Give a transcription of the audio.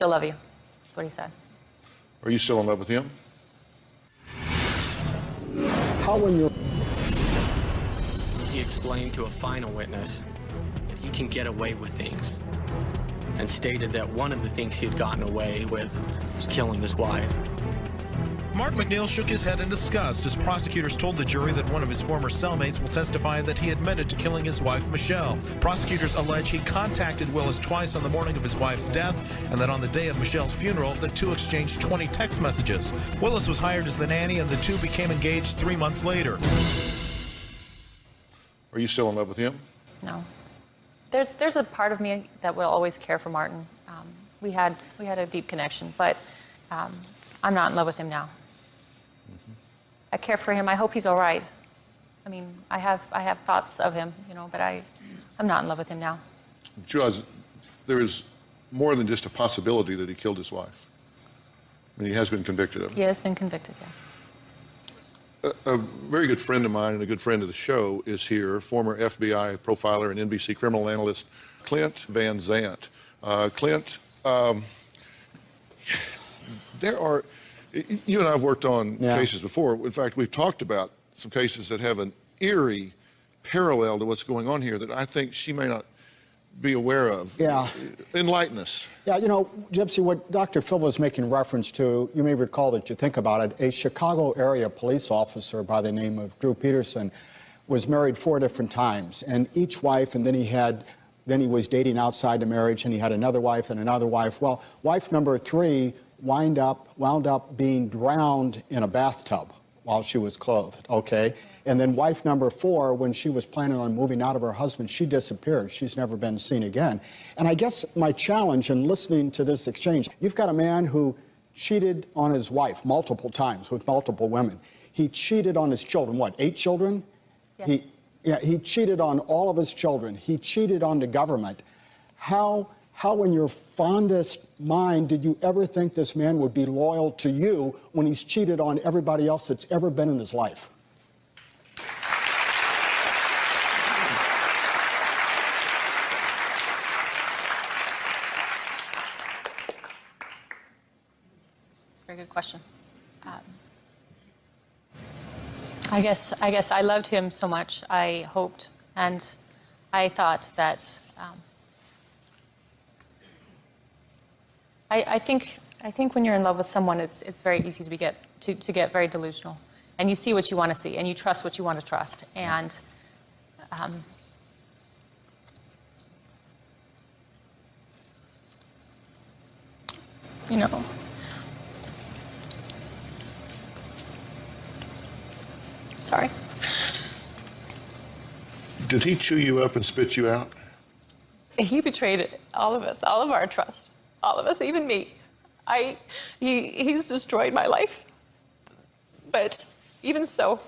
Still love you. That's what he said. Are you still in love with him? How when you're... He explained to a final witness that he can get away with things, and stated that one of the things he had gotten away with was killing his wife. Mark McNeil shook his head in disgust as prosecutors told the jury that one of his former cellmates will testify that he admitted to killing his wife, Michelle. Prosecutors allege he contacted Willis twice on the morning of his wife's death, and that on the day of Michelle's funeral, the two exchanged 20 text messages. Willis was hired as the nanny, and the two became engaged 3 months later. Are you still in love with him? No. There's a part of me that will always care for Martin. We had a deep connection, but I'm not in love with him now. I care for him. I hope he's all right. I mean, I have thoughts of him, you know, but I'm not in love with him now. But you realize there is more than just a possibility that he killed his wife. I mean, he has been convicted of it. He has been convicted, yes. A very good friend of mine and a good friend of the show is here, former FBI profiler and NBC criminal analyst, Clint Van Zandt. Clint, you and I have worked on cases before. In fact, we've talked about some cases that have an eerie parallel to what's going on here that I think she may not be aware of. Yeah. Enlighten us. Yeah, you know, Gypsy, what Dr. Phil was making reference to, you may recall that you think about it, a Chicago area police officer by the name of Drew Peterson was married 4 different times, and each wife, and then he was dating outside the marriage, and he had another wife and another wife. Well, wife number 3 wound up being drowned in a bathtub while she was clothed, okay? And then wife number 4, when she was planning on moving out of her husband, she disappeared. She's never been seen again. And I guess my challenge in listening to this exchange, you've got a man who cheated on his wife multiple times with multiple women. He cheated on his children, what, 8 children? Yes. He cheated on all of his children. He cheated on the government. How in your fondest mind did you ever think this man would be loyal to you when he's cheated on everybody else that's ever been in his life? That's a very good question. I guess I loved him so much. I hoped and I thought that I think when you're in love with someone, it's very easy to get very delusional, and you see what you want to see, and you trust what you want to trust, and you know. Sorry. Did he chew you up and spit you out? He betrayed all of us, all of our trust, all of us, even me. He's destroyed my life. But even so,